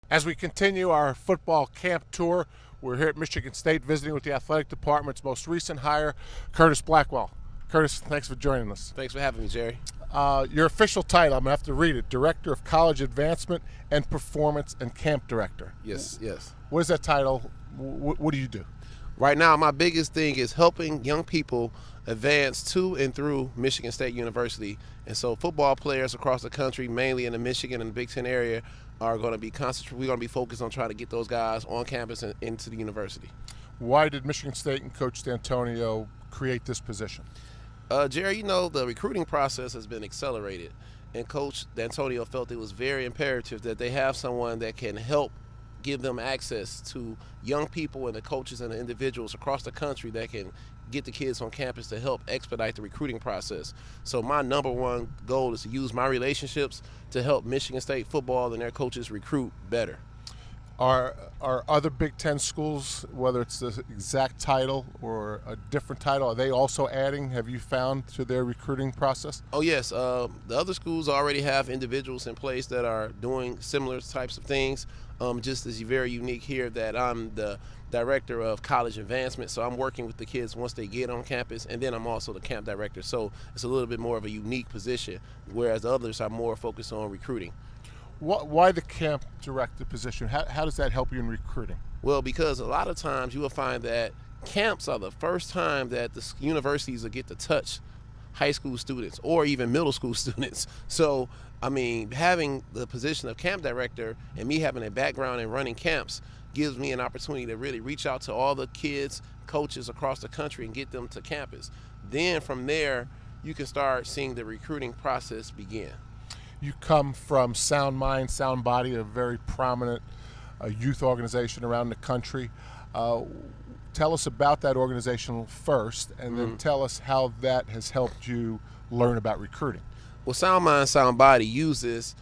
As we continue our football camp tour, we're here at Michigan State visiting with the athletic department's most recent hire, Curtis Blackwell. Curtis, thanks for joining us. Thanks for having me, Gerry. Your official title, I'm going to have to read it, Director of College Advancement and Performance and Camp Director. Yes. What is that title? What do you do? Right now, my biggest thing is helping young people advance to and through Michigan State University. And so football players across the country, mainly in the Michigan and the Big Ten area, are going to be we're going to be focused on trying to get those guys on campus and into the university. Why did Michigan State and Coach D'Antonio create this position? Gerry, the recruiting process has been accelerated, and Coach D'Antonio felt it was very imperative that they have someone that can help give them access to young people and the coaches and the individuals across the country that can get the kids on campus to help expedite the recruiting process. So my number one goal is to use my relationships to help Michigan State football and their coaches recruit better. Are other Big Ten schools, whether it's the exact title or a different title, are they also adding, have you found, to their recruiting process? Oh, yes. The other schools already have individuals in place that are doing similar types of things. Just as very unique here that I'm the Director of College Advancement, so I'm working with the kids once they get on campus, and then I'm also the camp director. So it's a little bit more of a unique position, whereas the others are more focused on recruiting. Why the camp director position? How does that help you in recruiting? Well, because a lot of times you will find that camps are the first time that the universities will get to touch high school students or even middle school students. So, having the position of camp director and me having a background in running camps gives me an opportunity to really reach out to all the kids, coaches across the country and get them to campus. Then from there, you can start seeing the recruiting process begin. You come from Sound Mind, Sound Body, a very prominent youth organization around the country. Tell us about that organization first, and then tell us how that has helped you learn about recruiting. Well, Sound Mind, Sound Body uses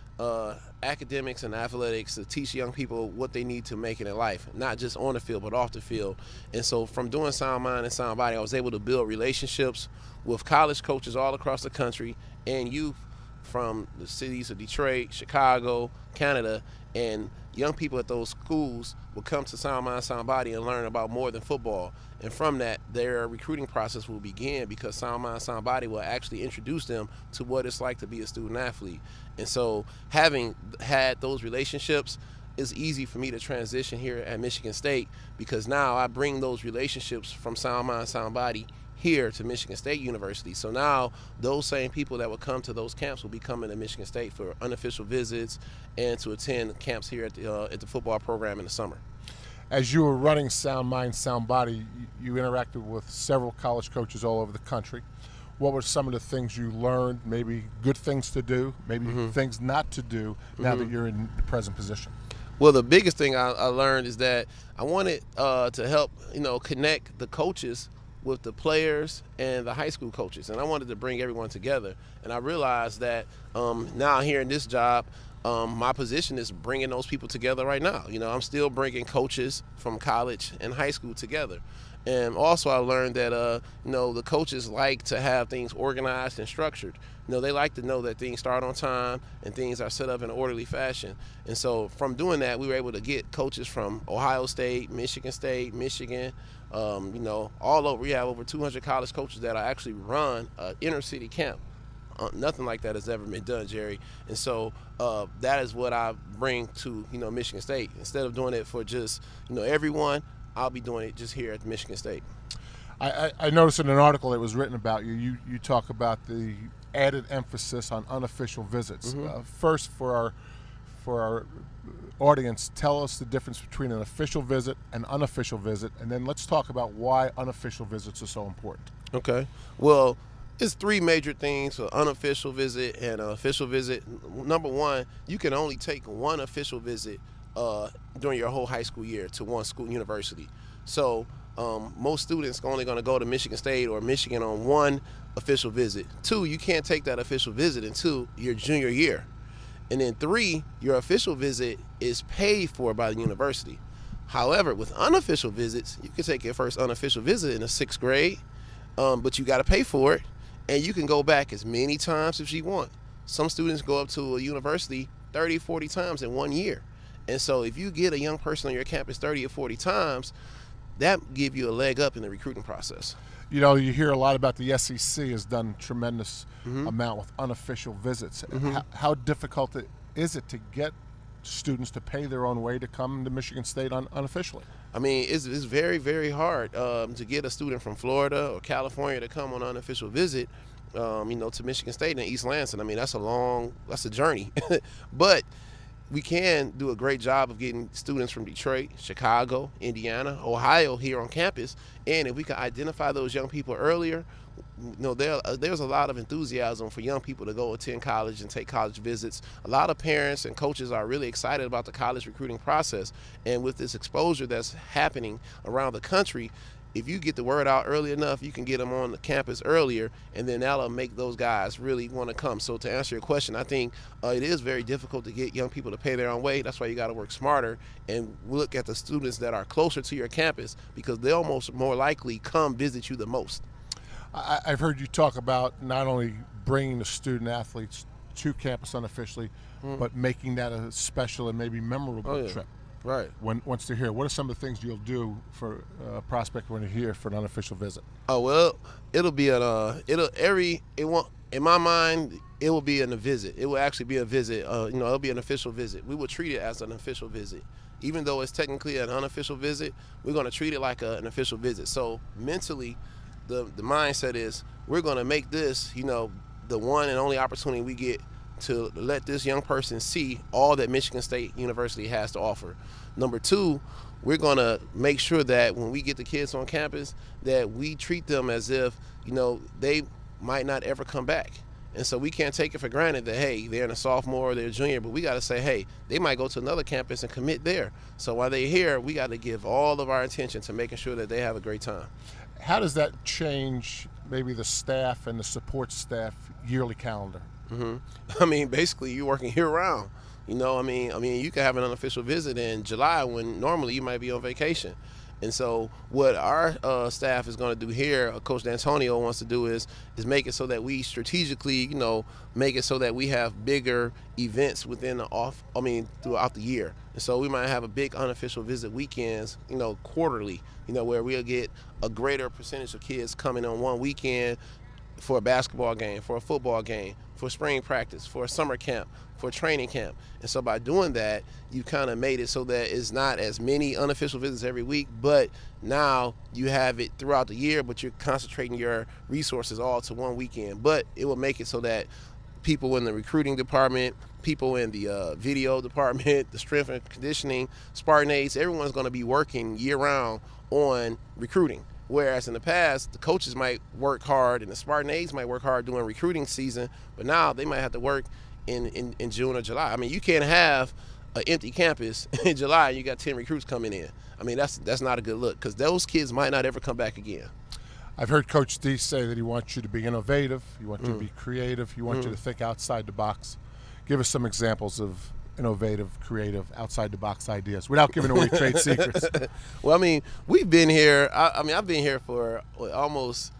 academics and athletics to teach young people what they need to make in their life, not just on the field, but off the field. And so from doing Sound Mind and Sound Body, I was able to build relationships with college coaches all across the country and youth from the cities of Detroit, Chicago, Canada, and young people at those schools will come to Sound Mind, Sound Body and learn about more than football. And from that, their recruiting process will begin because Sound Mind, Sound Body will actually introduce them to what it's like to be a student athlete. And so having had those relationships, it's easy for me to transition here at Michigan State because now I bring those relationships from Sound Mind, Sound Body here to Michigan State University. So now those same people that will come to those camps will be coming to Michigan State for unofficial visits and to attend camps here at the football program in the summer. As you were running Sound Mind, Sound Body, you interacted with several college coaches all over the country. What were some of the things you learned, maybe good things to do, maybe things not to do now that you're in the present position? Well, the biggest thing I learned is that I wanted to help connect the coaches with the players and the high school coaches, and I wanted to bring everyone together. And I realized that now here in this job, my position is bringing those people together right now. I'm still bringing coaches from college and high school together. And also I learned that, the coaches like to have things organized and structured. They like to know that things start on time and things are set up in an orderly fashion. And so from doing that, we were able to get coaches from Ohio State, Michigan, all over. We have over 200 college coaches that actually run an inner city camp. Nothing like that has ever been done, Gerry. And so that is what I bring to Michigan State. Instead of doing it for just everyone, I'll be doing it just here at Michigan State. I noticed in an article that was written about you talk about the added emphasis on unofficial visits. First, for our audience, tell us the difference between an official visit and unofficial visit, and then let's talk about why unofficial visits are so important. Okay. Well, it's three major things for unofficial visit and an official visit. Number one, you can only take one official visit during your whole high school year to one school university. So most students are only going to go to Michigan State or Michigan on one official visit. Two, you can't take that official visit until your junior year. And then three, your official visit is paid for by the university. However, with unofficial visits, you can take your first unofficial visit in the 6th grade, but you got to pay for it, and you can go back as many times as you want. Some students go up to a university 30, 40 times in 1 year. And so if you get a young person on your campus 30 or 40 times, that give you a leg up in the recruiting process. You know, you hear a lot about the SEC has done tremendous amount with unofficial visits. How difficult is it to get students to pay their own way to come to Michigan State unofficially? I mean, it's very, very hard to get a student from Florida or California to come on an unofficial visit, you know, to Michigan State and East Lansing. I mean, that's a journey. But we can do a great job of getting students from Detroit, Chicago, Indiana, Ohio here on campus. And if we can identify those young people earlier, you know, there's a lot of enthusiasm for young people to go attend college and take college visits. A lot of parents and coaches are really excited about the college recruiting process. And with this exposure that's happening around the country, if you get the word out early enough, you can get them on the campus earlier, and then that'll make those guys really want to come. So to answer your question, I think it is very difficult to get young people to pay their own way. That's why you got to work smarter and look at the students that are closer to your campus, because they'll more likely come visit you the most. I've heard you talk about not only bringing the student athletes to campus unofficially, but making that a special and maybe memorable trip. Right. Once they're here, what are some of the things you'll do for a prospect when they're here for an unofficial visit? Oh well, it'll be in my mind, it will be a visit. It will actually be a visit. You know, it'll be an official visit. We will treat it as an official visit, even though it's technically an unofficial visit. We're going to treat it like an official visit. So mentally, the mindset is we're going to make this, you know, the one and only opportunity we get to let this young person see all that Michigan State University has to offer. Number two, we're going to make sure that when we get the kids on campus, that we treat them as if, you know, they might not ever come back. And so we can't take it for granted that, hey, they're in a sophomore or they're a junior, but we got to say, hey, they might go to another campus and commit there. So while they're here, we got to give all of our attention to making sure that they have a great time. How does that change maybe the staff and the support staff yearly calendar? I mean, basically, you're working year-round. You know, I mean, you can have an unofficial visit in July when normally you might be on vacation. And so what our staff is going to do here, Coach D'Antonio wants to do is make it so that we strategically, you know, make it so that we have bigger events within throughout the year. And so we might have a big unofficial visit weekends, you know, quarterly, you know, where we'll get a greater percentage of kids coming on one weekend for a basketball game, for a football game, for spring practice, for a summer camp, for a training camp. And so by doing that, you kind of made it so that it's not as many unofficial visits every week, but now you have it throughout the year, but you're concentrating your resources all to one weekend. But it will make it so that people in the recruiting department, people in the video department, the strength and conditioning, Spartan aides, everyone's going to be working year-round on recruiting. Whereas in the past, the coaches might work hard and the Spartan aides might work hard during recruiting season, but now they might have to work in June or July. I mean, you can't have an empty campus in July and you got 10 recruits coming in. I mean, that's not a good look, because those kids might not ever come back again. I've heard Coach D say that he wants you to be innovative, he wants you to be creative, he wants you to think outside the box. Give us some examples of innovative, creative, outside-the-box ideas without giving away trade secrets. Well, I mean, we've been here. I've been here for almost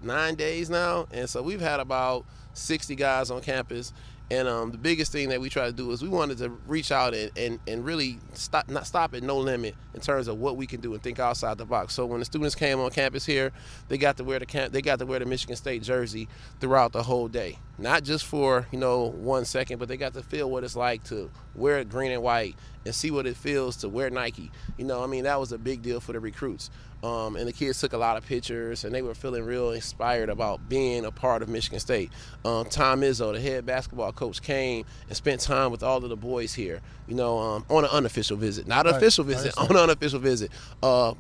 9 days now, and so we've had about 60 guys on campus. And the biggest thing that we try to do is we wanted to reach out and really not stop at no limit in terms of what we can do and think outside the box. So when the students came on campus here, they got to wear the Michigan State jersey throughout the whole day. Not just for, you know, 1 second, but they got to feel what it's like to wear green and white and see what it feels to wear Nike. You know, I mean, that was a big deal for the recruits. And the kids took a lot of pictures, and they were feeling real inspired about being a part of Michigan State. Tom Izzo, the head basketball coach, came and spent time with all of the boys here, you know, on an unofficial visit. Not an official visit, on an unofficial visit. All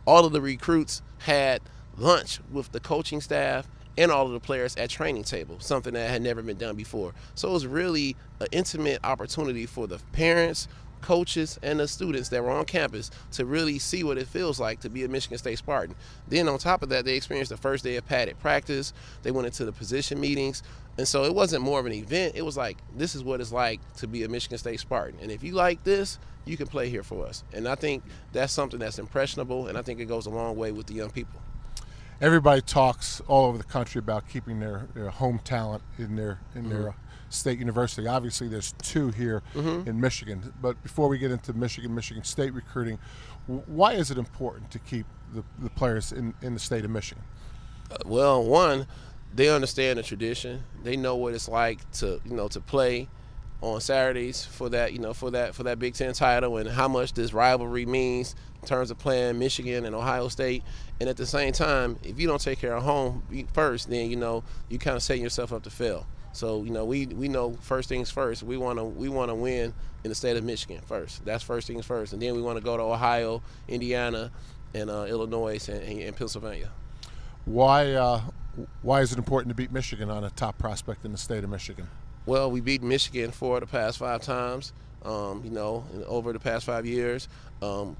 of the recruits had lunch with the coaching staff and all of the players at training table, something that had never been done before. So it was really an intimate opportunity for the parents, coaches, and the students that were on campus to really see what it feels like to be a Michigan State Spartan. Then on top of that, they experienced the first day of padded practice. They went into the position meetings. And so it wasn't more of an event. It was like, this is what it's like to be a Michigan State Spartan. And if you like this, you can play here for us. And I think that's something that's impressionable, and I think it goes a long way with the young people. Everybody talks all over the country about keeping their home talent in their State University. Obviously, there's two here in Michigan. But before we get into Michigan State recruiting, why is it important to keep the players in the state of Michigan? Well, one, they understand the tradition. They know what it's like to play on Saturdays for that for that Big Ten title, and how much this rivalry means in terms of playing Michigan and Ohio State. And at the same time, if you don't take care of home first, then you kind of setting yourself up to fail. So we know first things first. We want to win in the state of Michigan first. That's first things first, and then we want to go to Ohio, Indiana, and Illinois and Pennsylvania. Why is it important to beat Michigan on a top prospect in the state of Michigan? Well, we beat Michigan 4 of the past 5 times, over the past 5 years.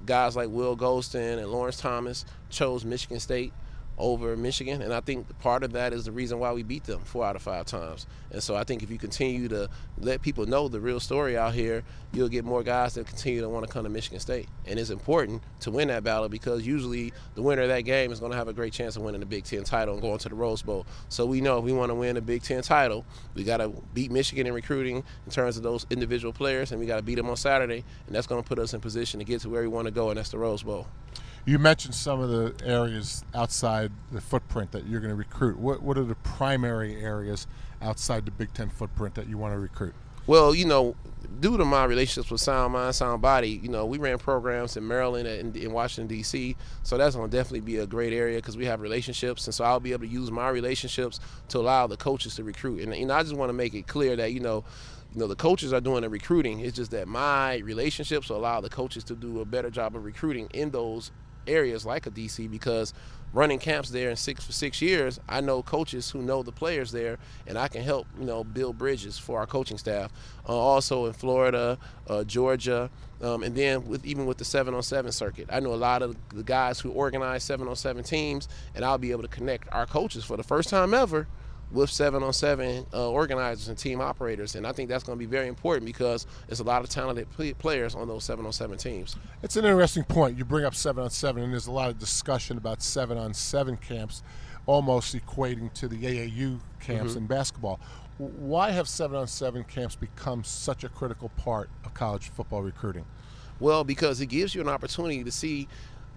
Guys like Will Goldston and Lawrence Thomas chose Michigan State over Michigan, and I think part of that is the reason why we beat them 4 out of 5 times. And so I think if you continue to let people know the real story out here, you'll get more guys that continue to want to come to Michigan State. And it's important to win that battle, because usually the winner of that game is going to have a great chance of winning the Big Ten title and going to the Rose Bowl. So we know if we want to win the Big Ten title, we got to beat Michigan in recruiting in terms of those individual players, and we got to beat them on Saturday, and that's going to put us in position to get to where we want to go, and that's the Rose Bowl. You mentioned some of the areas outside the footprint that you're going to recruit. What are the primary areas outside the Big Ten footprint that you want to recruit? Well, due to my relationships with Sound Mind, Sound Body, we ran programs in Maryland and in Washington, D.C., so that's going to definitely be a great area because we have relationships, and so I'll be able to use my relationships to allow the coaches to recruit. And I just want to make it clear that, the coaches are doing the recruiting. It's just that my relationships will allow the coaches to do a better job of recruiting in those areas like a DC, because running camps there for 6 years, I know coaches who know the players there, and I can help build bridges for our coaching staff. Also in Florida, Georgia, and then even with the 7-on-7 circuit, I know a lot of the guys who organize 7-on-7 teams, and I'll be able to connect our coaches for the first time ever with 7-on-7 organizers and team operators. And I think that's going to be very important because there's a lot of talented players on those 7-on-7 teams. It's an interesting point. You bring up 7-on-7, and there's a lot of discussion about 7-on-7 camps almost equating to the AAU camps in basketball. Why have 7-on-7 camps become such a critical part of college football recruiting? Well, because it gives you an opportunity to see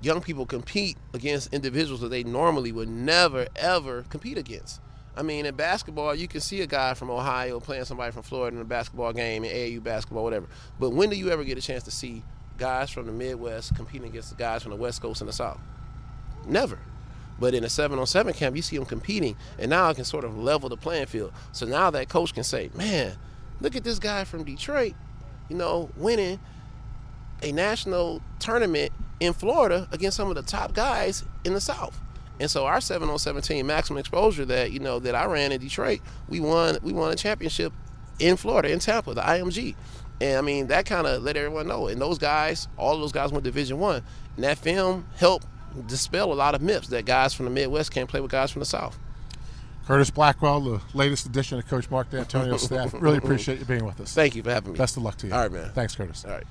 young people compete against individuals that they normally would never, ever compete against. I mean, in basketball, you can see a guy from Ohio playing somebody from Florida in a basketball game, in AAU basketball, whatever. But when do you ever get a chance to see guys from the Midwest competing against the guys from the West Coast and the South? Never. But in a 7-on-7 camp, you see them competing, and now it can sort of level the playing field. So now that coach can say, man, look at this guy from Detroit, winning a national tournament in Florida against some of the top guys in the South. And so our 7-on-7 team, maximum exposure, that I ran in Detroit, we won a championship in Florida, in Tampa, the IMG. And I mean, that kind of let everyone know. And those guys, all of those guys went Division I. And that film helped dispel a lot of myths that guys from the Midwest can't play with guys from the South. Curtis Blackwell, the latest addition of Coach Mark D'Antonio's staff. Really appreciate you being with us. Thank you for having me. Best of luck to you. All right, man. Thanks, Curtis. All right.